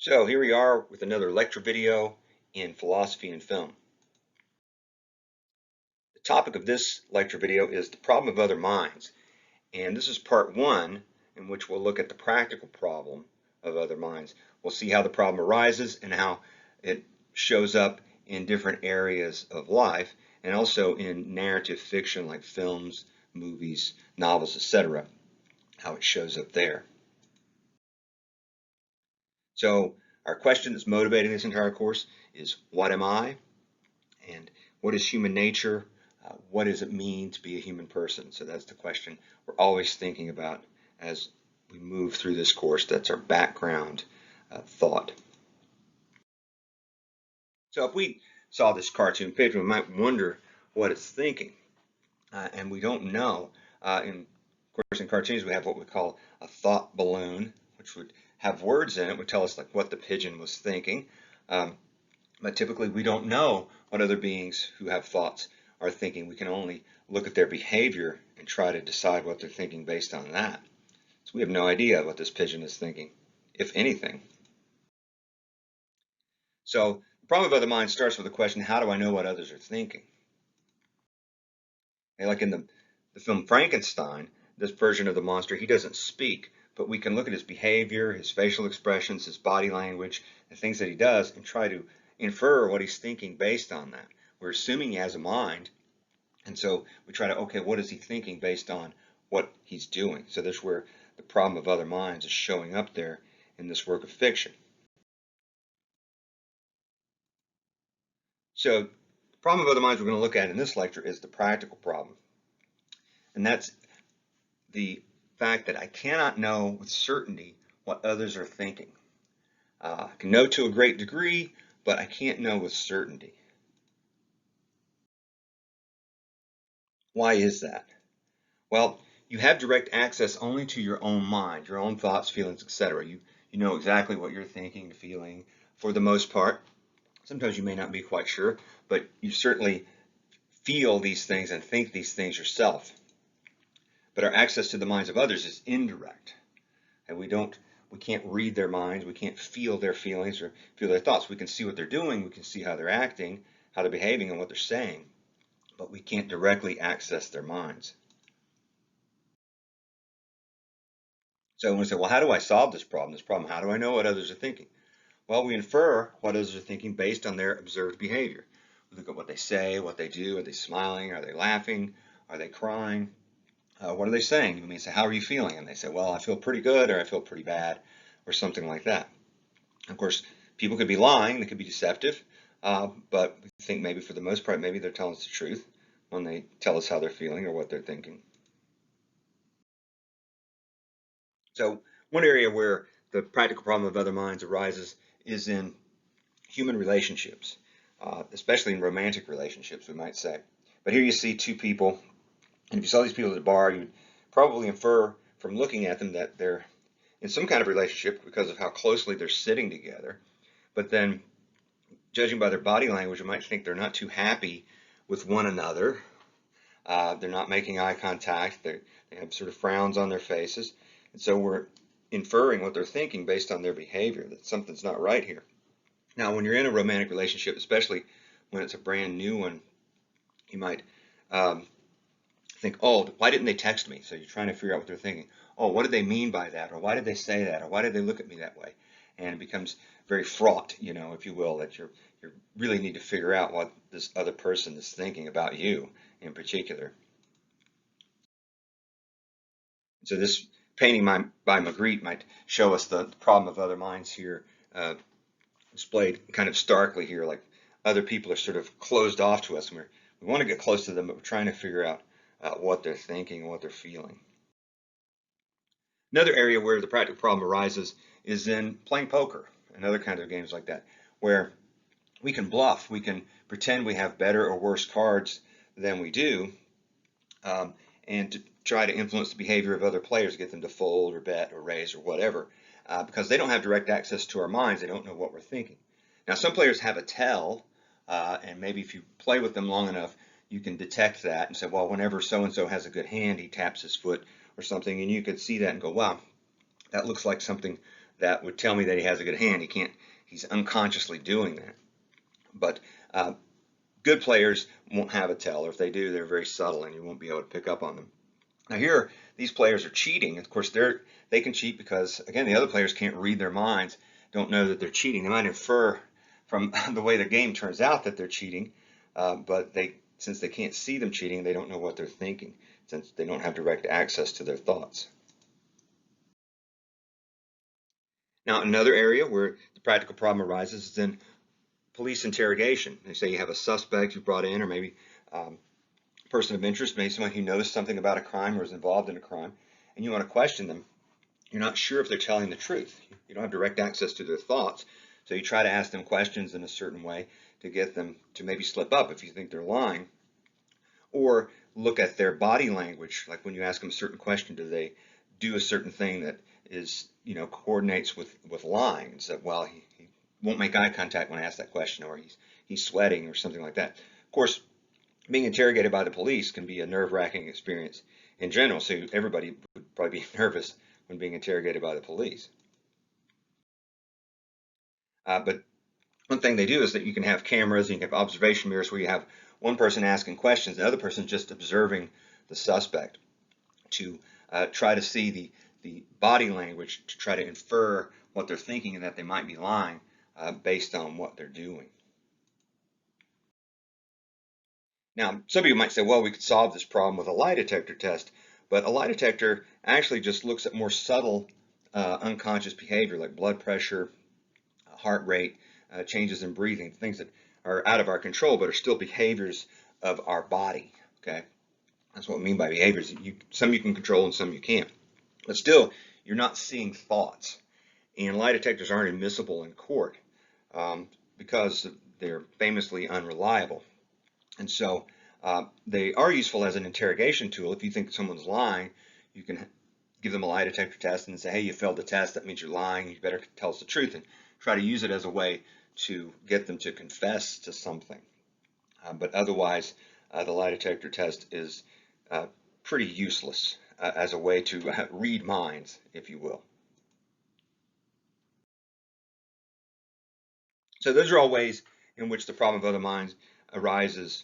So here we are with another lecture video in philosophy and film. The topic of this lecture video is the problem of other minds, and this is part one, in which we'll look at the practical problem of other minds. We'll see how the problem arises and how it shows up in different areas of life, and also in narrative fiction like films, movies, novels, etc., how it shows up there. So our question that's motivating this entire course is, what am I? And what is human nature? What does it mean to be a human person? So that's the question we're always thinking about as we move through this course. That's our background thought. So if we saw this cartoon picture, we might wonder what it's thinking. And we don't know. Of course, in cartoons, we have what we call a thought balloon, which would have words in it, would tell us like what the pigeon was thinking. But typically, we don't know what other beings who have thoughts are thinking. We can only look at their behavior and try to decide what they're thinking based on that. So we have no idea what this pigeon is thinking, if anything. So the problem of other minds starts with the question, how do I know what others are thinking? And like in the film Frankenstein, this version of the monster, he doesn't speak, but we can look at his behavior, his facial expressions, his body language, the things that he does, and try to infer what he's thinking based on that. We're assuming he has a mind, and so we try to, okay, what is he thinking based on what he's doing? So that's where the problem of other minds is showing up there in this work of fiction. So the problem of other minds we're going to look at in this lecture is the practical problem. And that's the fact that I cannot know with certainty what others are thinking. I can know to a great degree, but I can't know with certainty. Why is that? Well, you have direct access only to your own mind, your own thoughts, feelings, etc. You know exactly what you're thinking, feeling, for the most part. Sometimes you may not be quite sure, but you certainly feel these things and think these things yourself. But our access to the minds of others is indirect. And we can't read their minds, we can't feel their feelings or feel their thoughts. We can see what they're doing, we can see how they're acting, how they're behaving, and what they're saying, but we can't directly access their minds. So when we say, well, how do I solve this problem? How do I know what others are thinking? Well, we infer what others are thinking based on their observed behavior. We look at what they say, what they do. Are they smiling? Are they laughing? Are they crying? What are they saying? You may say, how are you feeling? And they say, well, I feel pretty good, or I feel pretty bad, or something like that. Of course, people could be lying, they could be deceptive, but we think maybe for the most part, maybe they're telling us the truth when they tell us how they're feeling or what they're thinking. So one area where the practical problem of other minds arises is in human relationships, especially in romantic relationships, we might say. But here you see two people, and if you saw these people at a bar, you'd probably infer from looking at them that they're in some kind of relationship because of how closely they're sitting together. But then, judging by their body language, you might think they're not too happy with one another. They're not making eye contact. They have sort of frowns on their faces. And so we're inferring what they're thinking based on their behavior, that something's not right here. Now, when you're in a romantic relationship, especially when it's a brand new one, you might think, oh, why didn't they text me? So you're trying to figure out what they're thinking. Oh, what did they mean by that? Or why did they say that? Or why did they look at me that way? And it becomes very fraught, if you will, that you really need to figure out what this other person is thinking about you in particular. So this painting by Magritte might show us the problem of other minds here, displayed kind of starkly here, like other people are sort of closed off to us, and we want to get close to them, but we're trying to figure out what they're thinking and what they're feeling. Another area where the practical problem arises is in playing poker and other kinds of games like that, where we can bluff, we can pretend we have better or worse cards than we do, and to try to influence the behavior of other players, get them to fold or bet or raise or whatever, because they don't have direct access to our minds. They don't know what we're thinking. Now, some players have a tell, and maybe if you play with them long enough, you can detect that and say, well, whenever so-and-so has a good hand, he taps his foot or something, and you could see that and go, wow, that looks like something that would tell me that he has a good hand. He's unconsciously doing that. But good players won't have a tell, or if they do, they're very subtle and you won't be able to pick up on them. Now here, these players are cheating. Of course, they can cheat because, again, the other players can't read their minds, don't know that they're cheating. They might infer from the way the game turns out that they're cheating, but since they can't see them cheating, they don't know what they're thinking, since they don't have direct access to their thoughts. Now, another area where the practical problem arises is in police interrogation. They say you have a suspect you brought in, or maybe a person of interest, maybe someone who knows something about a crime or is involved in a crime, and you want to question them. You're not sure if they're telling the truth. You don't have direct access to their thoughts, so you try to ask them questions in a certain way to get them to maybe slip up if you think they're lying, or look at their body language. Like when you ask them a certain question, do they do a certain thing that is, coordinates with lying? And so, well, he won't make eye contact when I ask that question, or he's sweating or something like that. Of course, being interrogated by the police can be a nerve-wracking experience in general, so everybody would probably be nervous when being interrogated by the police. But one thing they do is that you can have cameras, and you can have observation mirrors where you have one person asking questions, the other person just observing the suspect to try to see the body language, to try to infer what they're thinking and that they might be lying based on what they're doing. Now, some people might say, well, we could solve this problem with a lie detector test, but a lie detector actually just looks at more subtle unconscious behavior like blood pressure, heart rate, changes in breathing, things that are out of our control but are still behaviors of our body. Okay, that's what we mean by behaviors. Some you can control and some you can't. But still, you're not seeing thoughts. And lie detectors aren't admissible in court because they're famously unreliable. And so they are useful as an interrogation tool. If you think someone's lying, you can give them a lie detector test and say, hey, you failed the test, that means you're lying, you better tell us the truth, and try to use it as a way to get them to confess to something. But otherwise, the lie detector test is pretty useless as a way to read minds, if you will. So those are all ways in which the problem of other minds arises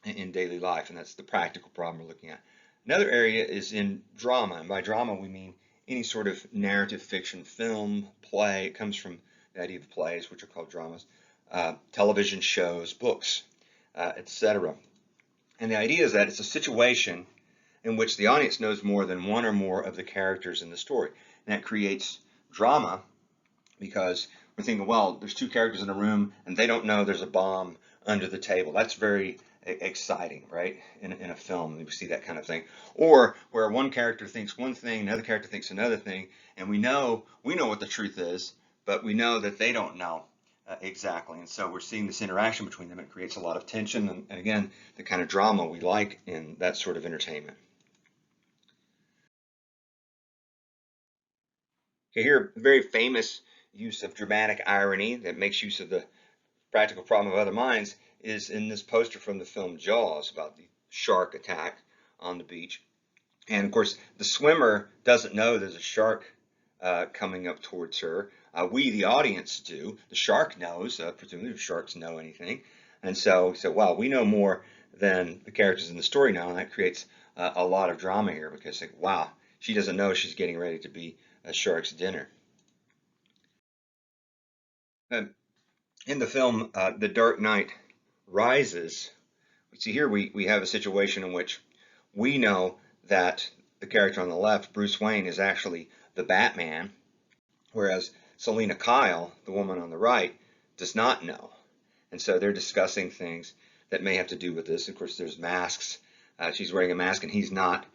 in daily life, and that's the practical problem we're looking at. Another area is in drama, and by drama we mean any sort of narrative fiction, film, play. It comes from the idea of plays, which are called dramas, television shows, books, etc. And the idea is that it's a situation in which the audience knows more than one or more of the characters in the story. And that creates drama because we're thinking, well, there's two characters in a room and they don't know there's a bomb under the table. That's very exciting, right? In a film, we see that kind of thing. Or where one character thinks one thing, another character thinks another thing, and we know what the truth is, but we know that they don't know exactly. And so we're seeing this interaction between them. It creates a lot of tension, and again, the kind of drama we like in that sort of entertainment. Okay, here, a very famous use of dramatic irony that makes use of the practical problem of other minds is in this poster from the film Jaws about the shark attack on the beach. And of course, the swimmer doesn't know there's a shark coming up towards her. We, the audience, do. The shark knows, presumably if sharks know anything. And so, wow, we know more than the characters in the story know, and that creates a lot of drama here because, like, wow, she doesn't know she's getting ready to be a shark's dinner. In the film The Dark Knight Rises, see here we have a situation in which we know that the character on the left, Bruce Wayne, is actually the Batman, whereas Selina Kyle, the woman on the right, does not know. And so they're discussing things that may have to do with this. Of course, there's masks. She's wearing a mask and he's not,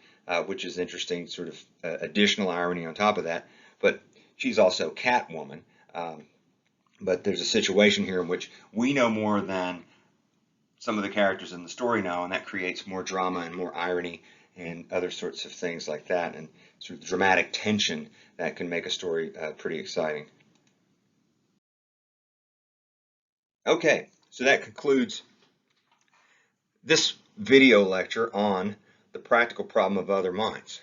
which is interesting, sort of additional irony on top of that. But she's also Catwoman. But there's a situation here in which we know more than some of the characters in the story know, and that creates more drama and more irony and other sorts of things like that, and sort of dramatic tension that can make a story pretty exciting. Okay, so that concludes this video lecture on the practical problem of other minds.